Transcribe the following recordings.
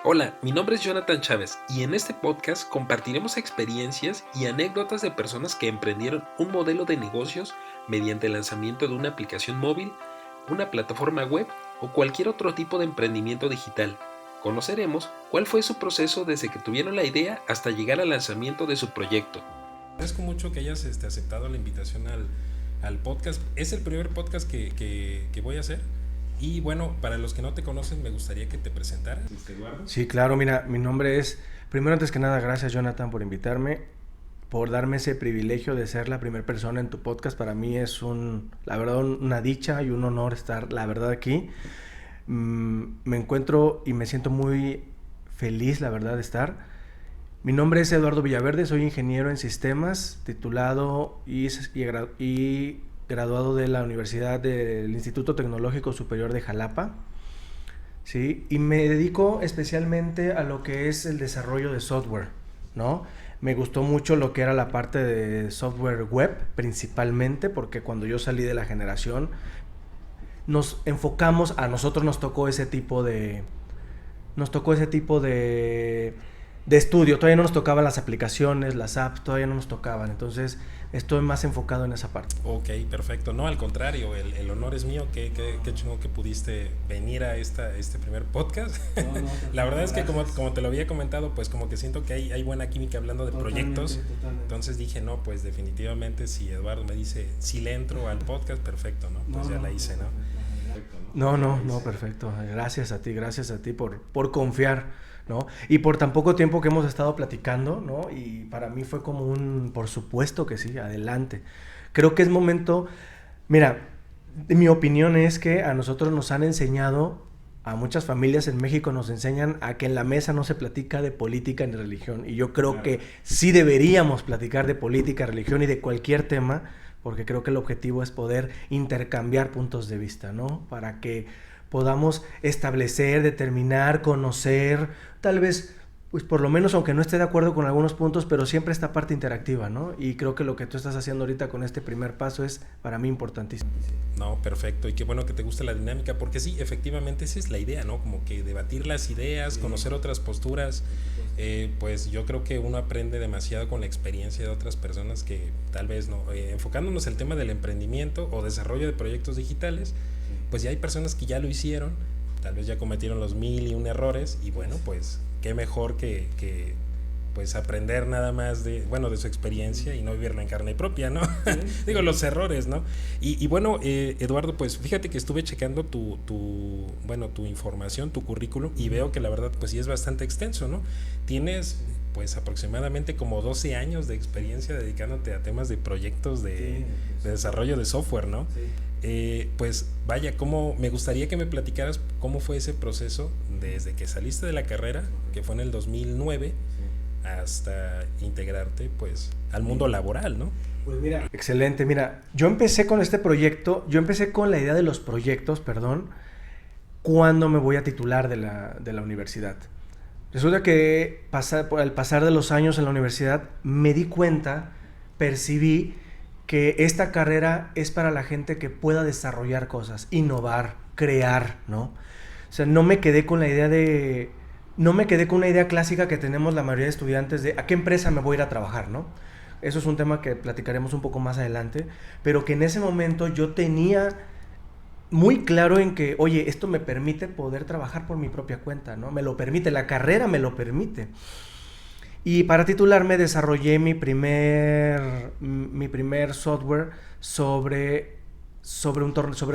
Hola, mi nombre es Jonathan Chávez y en este podcast compartiremos experiencias y anécdotas de personas que emprendieron un modelo de negocios mediante el lanzamiento de una aplicación móvil, una plataforma web o cualquier otro tipo de emprendimiento digital. Conoceremos cuál fue su proceso desde que tuvieron la idea hasta llegar al lanzamiento de su proyecto. Agradezco mucho que hayas aceptado la invitación al podcast. Es el primer podcast que voy a hacer. Y bueno, para los que no te conocen, me gustaría que te presentaras, Eduardo. Sí, claro, mira, mi nombre es, primero antes que nada, gracias Jonathan por invitarme, por darme ese privilegio de ser la primera persona en tu podcast. Para mí es la verdad, una dicha y un honor estar, la verdad, aquí. Me encuentro y me siento muy feliz, la verdad, de estar. Mi nombre es Eduardo Villaverde, soy ingeniero en sistemas, titulado y graduado de la Universidad del Instituto Tecnológico Superior de Jalapa, ¿sí? Y me dedico especialmente a lo que es el desarrollo de software, ¿no? Me gustó mucho lo que era la parte de software web, principalmente, porque cuando yo salí de la generación, a nosotros nos tocó ese tipo de estudio. Todavía no nos tocaban las aplicaciones, las apps, todavía no nos tocaban. Entonces, estoy más enfocado en esa parte. Ok, perfecto. No, al contrario, el honor es mío. Qué chingón que pudiste venir a este primer podcast. No, la verdad es que como te lo había comentado, pues como que siento que hay buena química hablando de proyectos. Totalmente. Entonces dije, no, pues definitivamente si Eduardo me dice, si le entro al podcast, perfecto, ¿no? Pues ya la hice, ¿no? No, perfecto. Gracias a ti por confiar, ¿no? Y por tan poco tiempo que hemos estado platicando, ¿no? Y para mí fue como por supuesto que sí, adelante. Creo que es momento, mira, mi opinión es que a nosotros nos han enseñado, a muchas familias en México nos enseñan a que en la mesa no se platica de política ni religión. Y yo creo que sí deberíamos platicar de política, religión y de cualquier tema, porque creo que el objetivo es poder intercambiar puntos de vista, ¿no? Para que podamos establecer, determinar, conocer, tal vez, pues por lo menos, aunque no esté de acuerdo con algunos puntos, pero siempre esta parte interactiva, ¿no? Y creo que lo que tú estás haciendo ahorita con este primer paso es, para mí, importantísimo. No, perfecto, y qué bueno que te guste la dinámica, porque sí, efectivamente esa es la idea, ¿no? Como que debatir las ideas, conocer otras posturas. Pues yo creo que uno aprende demasiado con la experiencia de otras personas que tal vez no, enfocándonos en el tema del emprendimiento o desarrollo de proyectos digitales, pues ya hay personas que ya lo hicieron, tal vez ya cometieron los 1001 errores y bueno, pues qué mejor que pues aprender nada más de su experiencia y no vivirla en carne propia, ¿no? Sí. Digo, los errores, ¿no? Y bueno, Eduardo, pues fíjate que estuve checando tu información, tu currículum, y veo que la verdad, pues sí es bastante extenso, ¿no? Tienes, pues aproximadamente como 12 años de experiencia dedicándote a temas de proyectos de desarrollo de software, ¿no? Sí. Pues vaya, me gustaría que me platicaras cómo fue ese proceso desde que saliste de la carrera, que fue en el 2009, hasta integrarte pues al mundo laboral, ¿no? Pues mira, excelente. Mira, yo empecé con la idea de los proyectos, cuando me voy a titular de la universidad. Resulta que al pasar de los años en la universidad me di cuenta, percibí que esta carrera es para la gente que pueda desarrollar cosas, innovar, crear, ¿no? O sea, no me quedé con una idea clásica que tenemos la mayoría de estudiantes de a qué empresa me voy a ir a trabajar, ¿no? Eso es un tema que platicaremos un poco más adelante, pero que en ese momento yo tenía muy claro en que, oye, esto me permite poder trabajar por mi propia cuenta, ¿no? Me lo permite, la carrera me lo permite. Y para titularme desarrollé mi primer software sobre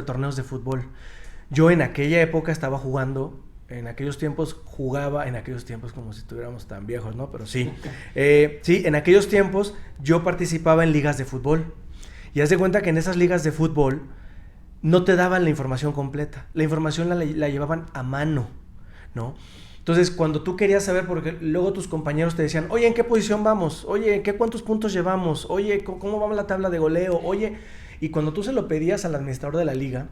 torneos de fútbol. Yo en aquella época estaba jugando. En aquellos tiempos como si estuviéramos tan viejos, ¿no? Pero sí. Sí, en aquellos tiempos yo participaba en ligas de fútbol. Y haz de cuenta que en esas ligas de fútbol no te daban la información completa. La información la llevaban a mano, ¿no? Entonces, cuando tú querías saber, porque luego tus compañeros te decían, oye, ¿en qué posición vamos? Oye, ¿cuántos puntos llevamos? Oye, ¿cómo va la tabla de goleo? Oye, y cuando tú se lo pedías al administrador de la liga,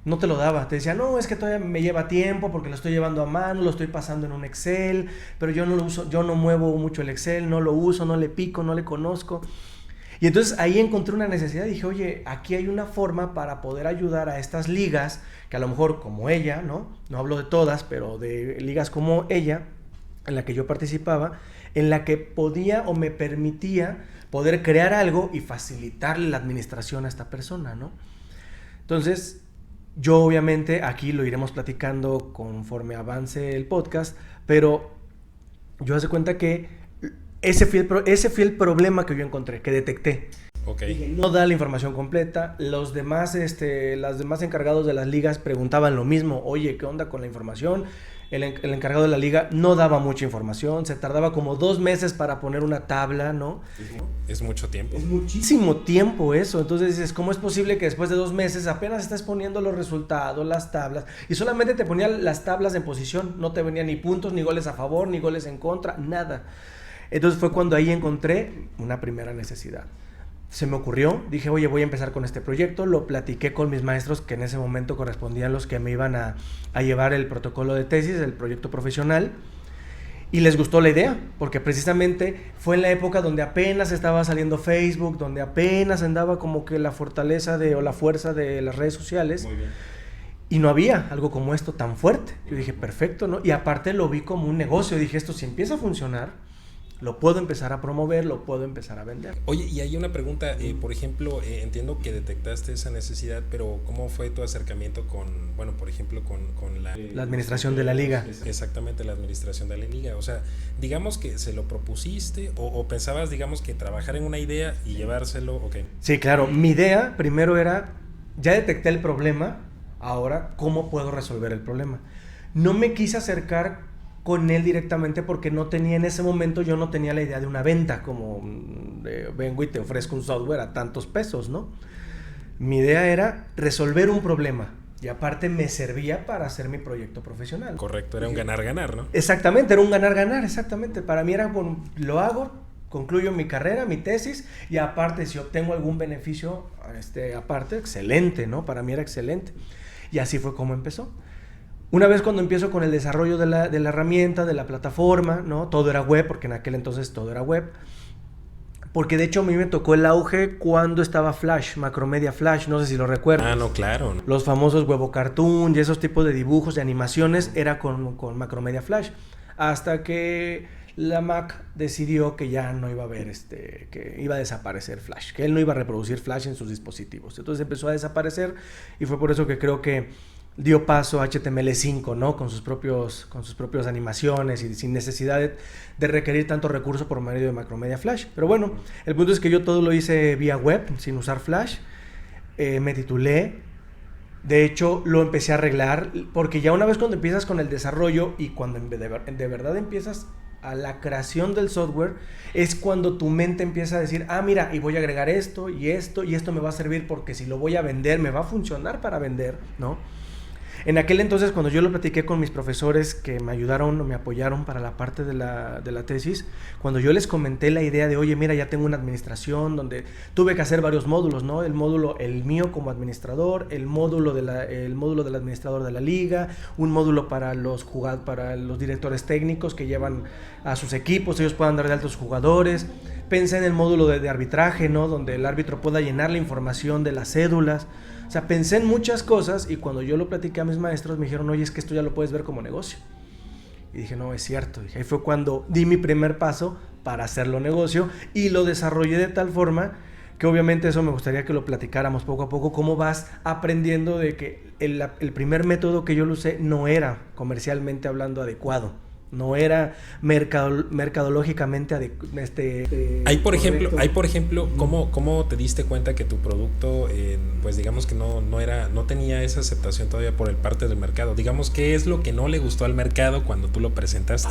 no te lo daba, te decía, no, es que todavía me lleva tiempo porque lo estoy llevando a mano, lo estoy pasando en un Excel, pero yo no lo uso, yo no muevo mucho el Excel, no lo uso, no le pico, no le conozco. Y entonces ahí encontré una necesidad y dije, oye, aquí hay una forma para poder ayudar a estas ligas, que a lo mejor como ella, ¿no? No hablo de todas, pero de ligas como ella, en la que yo participaba, en la que podía o me permitía poder crear algo y facilitarle la administración a esta persona, ¿no? Entonces, yo obviamente aquí lo iremos platicando conforme avance el podcast, pero yo hace cuenta que ese fue el problema que yo encontré, que detecté. Okay. Dije, no da la información completa. Los demás encargados de las ligas preguntaban lo mismo. Oye, ¿qué onda con la información? El encargado de la liga no daba mucha información. Se tardaba como 2 meses para poner una tabla, ¿no? Es mucho tiempo. Es muchísimo tiempo eso. Entonces dices, ¿cómo es posible que después de 2 meses apenas estás poniendo los resultados, las tablas? Y solamente te ponía las tablas en posición. No te venían ni puntos, ni goles a favor, ni goles en contra, nada. Entonces fue cuando ahí encontré una primera necesidad. Se me ocurrió, dije, oye, voy a empezar con este proyecto. Lo platiqué con mis maestros que en ese momento correspondían los que me iban a llevar el protocolo de tesis, el proyecto profesional. Y les gustó la idea, porque precisamente fue en la época donde apenas estaba saliendo Facebook, donde apenas andaba como que la fortaleza o la fuerza de las redes sociales. Muy bien. Y no había algo como esto tan fuerte. Yo dije, perfecto, ¿no? Y aparte lo vi como un negocio. Dije, esto si empieza a funcionar, lo puedo empezar a promover, lo puedo empezar a vender. Oye, y hay una pregunta, por ejemplo, entiendo que detectaste esa necesidad, pero ¿cómo fue tu acercamiento con, bueno, por ejemplo, con la administración de la liga? Exactamente, la administración de la liga. O sea, digamos que se lo propusiste o pensabas, digamos, que trabajar en una idea y llevárselo, ok. Sí, claro. Mi idea primero era, ya detecté el problema, ahora, ¿cómo puedo resolver el problema? No me quise acercar con él directamente porque no tenía en ese momento, yo no tenía la idea de una venta como vengo y te ofrezco un software a tantos pesos, ¿no? Mi idea era resolver un problema y aparte me servía para hacer mi proyecto profesional. Correcto, era un ganar-ganar, ¿no? Exactamente, era un ganar-ganar, exactamente. Para mí era, bueno, lo hago, concluyo mi carrera, mi tesis y aparte si obtengo algún beneficio aparte, excelente, ¿no? Para mí era excelente. Y así fue como empezó. Una vez cuando empiezo con el desarrollo de la herramienta, de la plataforma, ¿no? Todo era web, porque en aquel entonces todo era web. Porque de hecho a mí me tocó el auge cuando estaba Flash, Macromedia Flash, no sé si lo recuerdas. Ah, no, claro. Los famosos Huevo Cartoon y esos tipos de dibujos, de animaciones, era con Macromedia Flash. Hasta que la Mac decidió que ya no iba a haber, que iba a desaparecer Flash, que él no iba a reproducir Flash en sus dispositivos. Entonces empezó a desaparecer y fue por eso que creo que dio paso a HTML5, ¿no? Con sus propios animaciones y sin necesidad de requerir tanto recurso por medio de Macromedia Flash. Pero bueno, el punto es que yo todo lo hice vía web, sin usar Flash. Me titulé. De hecho, lo empecé a arreglar, porque ya una vez cuando empiezas con el desarrollo y cuando de verdad empiezas a la creación del software, es cuando tu mente empieza a decir, mira, y voy a agregar esto y esto me va a servir porque si lo voy a vender, me va a funcionar para vender, ¿no? En aquel entonces, cuando yo lo platiqué con mis profesores que me ayudaron o me apoyaron para la parte de la tesis, cuando yo les comenté la idea de, oye, mira, ya tengo una administración donde tuve que hacer varios módulos, ¿no? El mío como administrador, el módulo del administrador de la liga, un módulo para los directores técnicos que llevan a sus equipos, ellos puedan dar de altos jugadores. Pensé en el módulo de arbitraje, ¿no? Donde el árbitro pueda llenar la información de las cédulas. O sea, pensé en muchas cosas y cuando yo lo platiqué a mis maestros me dijeron, oye, es que esto ya lo puedes ver como negocio. Y dije, no, es cierto. Y ahí fue cuando di mi primer paso para hacerlo negocio y lo desarrollé de tal forma que obviamente eso me gustaría que lo platicáramos poco a poco, cómo vas aprendiendo de que el primer método que yo lo usé no era comercialmente hablando adecuado. No era mercadológicamente Hay por ejemplo, ¿cómo te diste cuenta que tu producto, pues digamos que no tenía esa aceptación todavía por el parte del mercado? Digamos, ¿qué es lo que no le gustó al mercado cuando tú lo presentaste?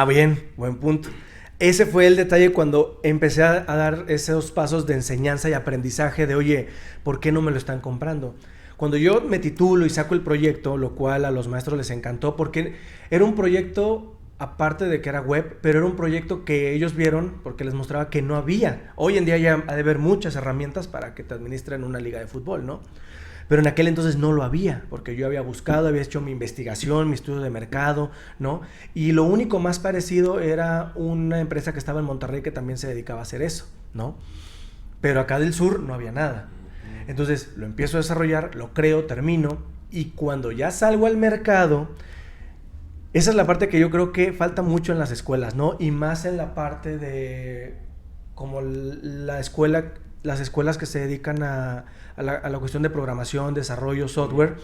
Bien, buen punto. Ese fue el detalle cuando empecé a dar esos pasos de enseñanza y aprendizaje de, oye, ¿por qué no me lo están comprando? Cuando yo me titulo y saco el proyecto, lo cual a los maestros les encantó, porque era un proyecto, aparte de que era web, pero era un proyecto que ellos vieron porque les mostraba que no había. Hoy en día ya ha de haber muchas herramientas para que te administren una liga de fútbol, ¿no? Pero en aquel entonces no lo había, porque yo había buscado, había hecho mi investigación, mi estudio de mercado, ¿no? Y lo único más parecido era una empresa que estaba en Monterrey que también se dedicaba a hacer eso, ¿no? Pero acá del sur no había nada. Entonces lo empiezo a desarrollar, lo creo, termino, y cuando ya salgo al mercado, Esa es la parte que yo creo que falta mucho en las escuelas, ¿no? Y más en la parte de como la escuela, las escuelas que se dedican a la cuestión de programación, desarrollo, software,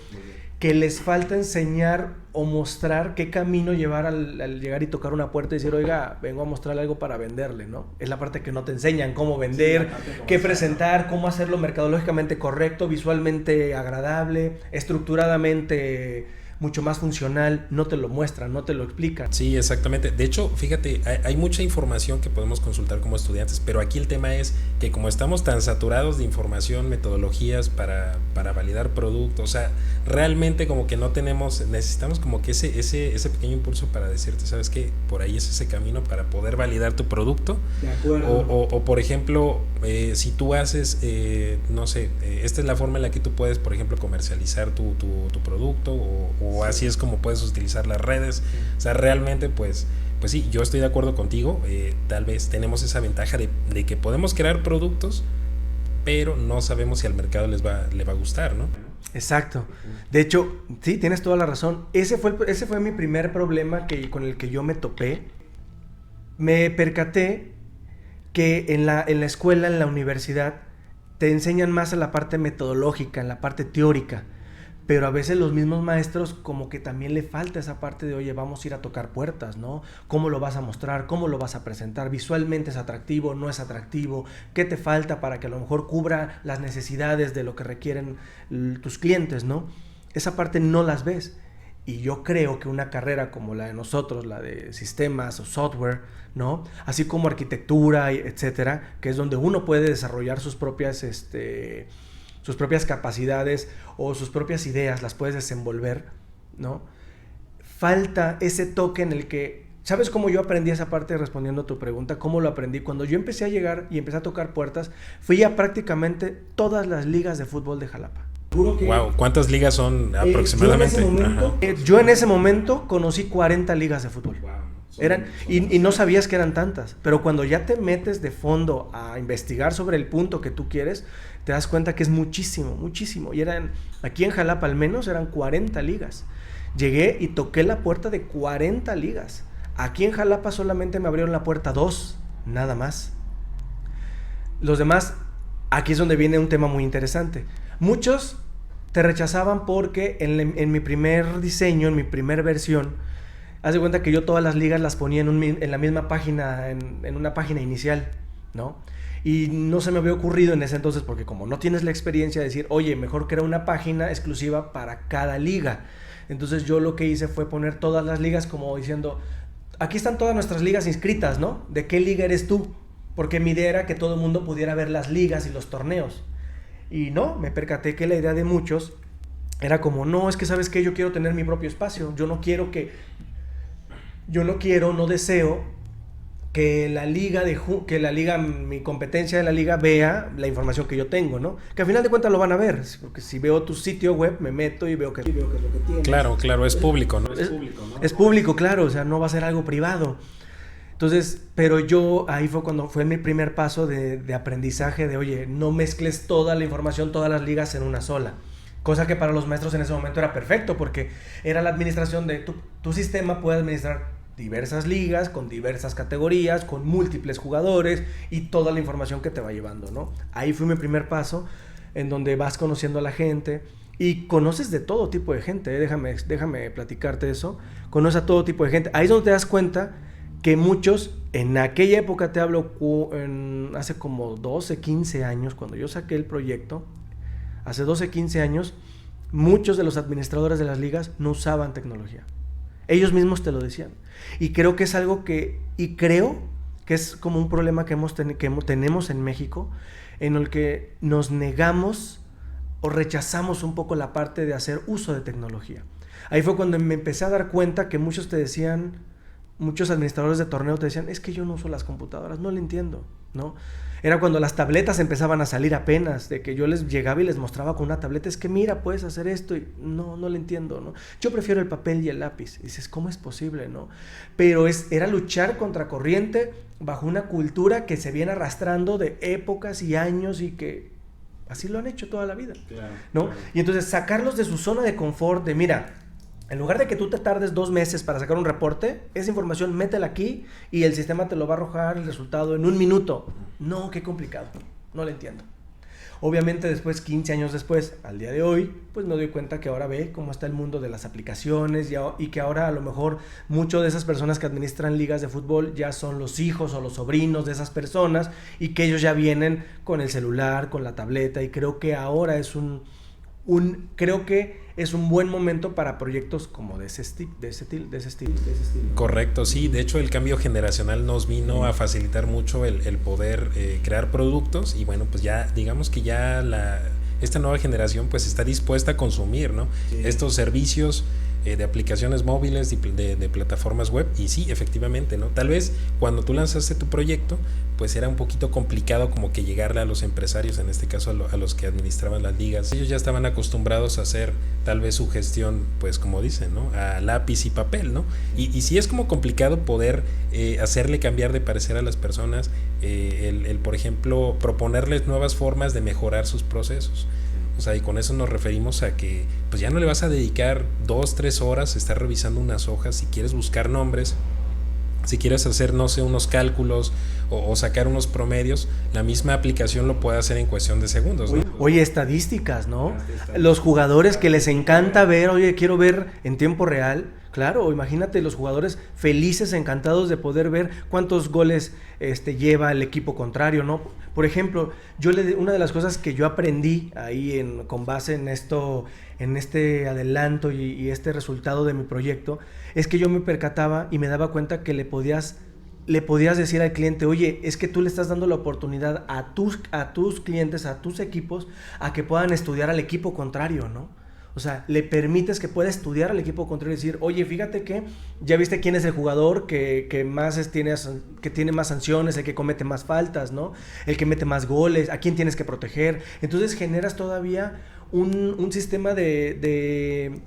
que les falta enseñar o mostrar qué camino llevar al llegar y tocar una puerta y decir, oiga, vengo a mostrarle algo para venderle, ¿no? Es la parte que no te enseñan, cómo vender, qué presentar, cómo hacerlo mercadológicamente correcto, visualmente agradable, estructuradamente mucho más funcional, no te lo muestran, no te lo explican. Sí, exactamente. De hecho, fíjate, hay mucha información que podemos consultar como estudiantes, pero aquí el tema es que como estamos tan saturados de información, metodologías para validar productos, o sea, realmente como que no tenemos, necesitamos como que ese pequeño impulso para decirte, ¿sabes qué? Por ahí es ese camino para poder validar tu producto. De acuerdo. O por ejemplo, si tú haces, no sé, esta es la forma en la que tú puedes, por ejemplo, comercializar tu producto o así es como puedes utilizar las redes. O sea, realmente pues sí, yo estoy de acuerdo contigo. Tal vez tenemos esa ventaja de que podemos crear productos, pero no sabemos si al mercado le va a gustar, ¿no? Exacto. De hecho, sí, tienes toda la razón. Ese fue mi primer problema con el que yo me topé. Me percaté que en la escuela, en la universidad, te enseñan más en la parte metodológica, en la parte teórica. Pero a veces los mismos maestros como que también le falta esa parte de, oye, vamos a ir a tocar puertas, ¿no? ¿Cómo lo vas a mostrar? ¿Cómo lo vas a presentar? ¿Visualmente es atractivo? ¿No es atractivo? ¿Qué te falta para que a lo mejor cubra las necesidades de lo que requieren tus clientes, ¿no? Esa parte no las ves. Y yo creo que una carrera como la de nosotros, la de sistemas o software, ¿no? Así como arquitectura, etcétera, que es donde uno puede desarrollar sus propias capacidades o sus propias ideas, las puedes desenvolver, ¿no? Falta ese toque en el que, ¿sabes cómo yo aprendí esa parte respondiendo a tu pregunta? ¿Cómo lo aprendí? Cuando yo empecé a llegar y empecé a tocar puertas, fui a prácticamente todas las ligas de fútbol de Jalapa. Wow, ¿cuántas ligas son aproximadamente? Yo en ese momento conocí 40 ligas de fútbol. Eran, y no sabías que eran tantas, pero cuando ya te metes de fondo a investigar sobre el punto que tú quieres, te das cuenta que es muchísimo, muchísimo. Y aquí en Jalapa al menos eran 40 ligas. Llegué y toqué la puerta de 40 ligas. Aquí en Jalapa solamente me abrieron la puerta 2, nada más. Los demás, aquí es donde viene un tema muy interesante. Muchos te rechazaban porque en mi primer diseño, en mi primera versión, haz de cuenta que yo todas las ligas las ponía en la misma página, en una página inicial, ¿no? Y no se me había ocurrido en ese entonces, porque como no tienes la experiencia de decir, oye, mejor crea una página exclusiva para cada liga. Entonces yo lo que hice fue poner todas las ligas como diciendo, aquí están todas nuestras ligas inscritas, ¿no? ¿De qué liga eres tú? Porque mi idea era que todo el mundo pudiera ver las ligas y los torneos. Y no, me percaté que la idea de muchos era como, no, es que ¿sabes qué? Yo quiero tener mi propio espacio. No deseo que mi competencia de la liga vea la información que yo tengo, ¿no? Que al final de cuentas lo van a ver, porque si veo tu sitio web, me meto y veo que es lo que tienes. Claro, es público, ¿no? Es público, claro, o sea, no va a ser algo privado. Entonces, pero ahí fue cuando fue mi primer paso de aprendizaje de, oye, no mezcles toda la información, todas las ligas en una sola. Cosa que para los maestros en ese momento era perfecto, porque era la administración de tu sistema puede administrar diversas ligas, con diversas categorías, con múltiples jugadores y toda la información que te va llevando, ¿no? Ahí fue mi primer paso, en donde vas conociendo a la gente y conoces de todo tipo de gente, ¿eh? Déjame platicarte eso. Conoces a todo tipo de gente. Ahí es donde te das cuenta que muchos, en aquella época te hablo, hace como 12, 15 años, cuando yo saqué el proyecto, hace 12, 15 años, muchos de los administradores de las ligas no usaban tecnología. Ellos mismos te lo decían. Y creo que es algo que es como un problema que tenemos en México, en el que nos negamos o rechazamos un poco la parte de hacer uso de tecnología. Ahí fue cuando me empecé a dar cuenta que muchos administradores de torneo te decían, es que yo no uso las computadoras, no le entiendo, ¿no? Era cuando las tabletas empezaban a salir apenas, de que yo les llegaba y les mostraba con una tableta, es que mira, puedes hacer esto, y no le entiendo, ¿no? Yo prefiero el papel y el lápiz. Y dices, ¿cómo es posible, no? Pero era luchar contra corriente bajo una cultura que se viene arrastrando de épocas y años y que así lo han hecho toda la vida, claro, ¿no? Claro. Y entonces sacarlos de su zona de confort, de mira, En lugar de que tú te tardes 2 meses para sacar un reporte, esa información métela aquí y el sistema te lo va a arrojar el resultado en 1 minuto. No, qué complicado. No lo entiendo. Obviamente después, 15 años después, al día de hoy, pues me doy cuenta que ahora ve cómo está el mundo de las aplicaciones y que ahora a lo mejor muchas de esas personas que administran ligas de fútbol ya son los hijos o los sobrinos de esas personas y que ellos ya vienen con el celular, con la tableta, y creo que ahora es creo que es un buen momento para proyectos como de ese estilo. Correcto, sí. De hecho, el cambio generacional nos vino a facilitar mucho el poder crear productos, y bueno, pues ya digamos que ya esta nueva generación pues está dispuesta a consumir, ¿no? Sí. Estos servicios de aplicaciones móviles, de plataformas web. Y sí, efectivamente, ¿no? Tal vez cuando tú lanzaste tu proyecto, pues era un poquito complicado como que llegarle a los empresarios, en este caso a los que administraban las ligas. Ellos ya estaban acostumbrados a hacer tal vez su gestión, pues como dicen, ¿no? A lápiz y papel, ¿no? Y sí es como complicado poder hacerle cambiar de parecer a las personas, por ejemplo, proponerles nuevas formas de mejorar sus procesos. O sea, y con eso nos referimos a que pues ya no le vas a dedicar 2-3 horas a estar revisando unas hojas si quieres buscar nombres, si quieres hacer, no sé, unos cálculos o sacar unos promedios. La misma aplicación lo puede hacer en cuestión de segundos, ¿no? Oye, estadísticas, ¿no? Los jugadores que les encanta ver, oye, quiero ver en tiempo real. Claro, imagínate los jugadores felices, encantados de poder ver cuántos goles lleva el equipo contrario, ¿no? Por ejemplo, una de las cosas que yo aprendí ahí con base en esto, en este adelanto y este resultado de mi proyecto, es que yo me percataba y me daba cuenta que le podías decir al cliente, oye, es que tú le estás dando la oportunidad a tus clientes, a tus equipos, a que puedan estudiar al equipo contrario, ¿no? O sea, le permites que pueda estudiar al equipo contrario y decir, oye, fíjate que ya viste quién es el jugador que tiene más sanciones, el que comete más faltas, ¿no? El que mete más goles, a quién tienes que proteger. Entonces generas todavía un sistema de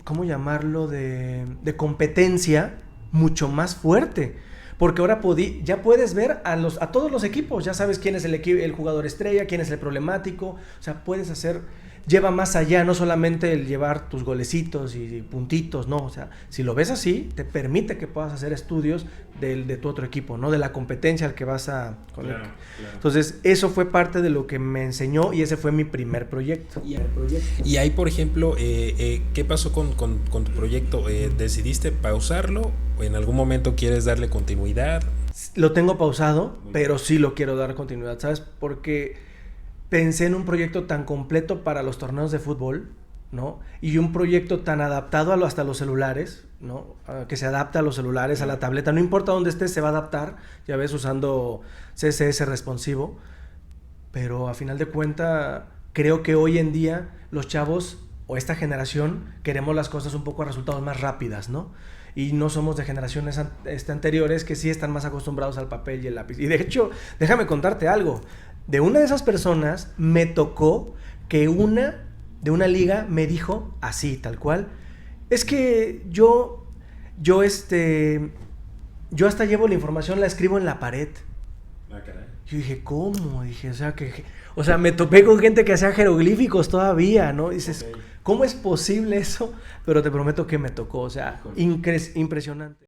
¿cómo llamarlo? De competencia mucho más fuerte. Porque ahora ya puedes ver a todos los equipos, ya sabes quién es el jugador estrella, quién es el problemático. O sea, lleva más allá, no solamente el llevar tus golecitos y puntitos, no, o sea, si lo ves así, te permite que puedas hacer estudios de tu otro equipo, ¿no? De la competencia al que vas a... Claro. Entonces, eso fue parte de lo que me enseñó y ese fue mi primer proyecto. Y ahí, por ejemplo, ¿qué pasó con tu proyecto? ¿Decidiste pausarlo o en algún momento quieres darle continuidad? Lo tengo pausado, pero sí lo quiero dar continuidad, ¿sabes? Porque pensé en un proyecto tan completo para los torneos de fútbol, ¿no? Y un proyecto tan adaptado hasta los celulares, ¿no? Que se adapta a los celulares, a la tableta, no importa dónde estés, se va a adaptar, ya ves, usando CSS responsivo, pero a final de cuentas, creo que hoy en día los chavos o esta generación queremos las cosas un poco a resultados más rápidas, ¿no? Y no somos de generaciones anteriores que sí están más acostumbrados al papel y el lápiz. Y de hecho, déjame contarte algo. De una de esas personas me tocó que de una liga me dijo así, tal cual, es que yo hasta llevo la información, la escribo en la pared. Ah, caray. Yo dije, ¿cómo? Dije, o sea, me topé con gente que hacía jeroglíficos todavía, ¿no? Dices, okay, ¿cómo es posible eso? Pero te prometo que me tocó, o sea, impresionante.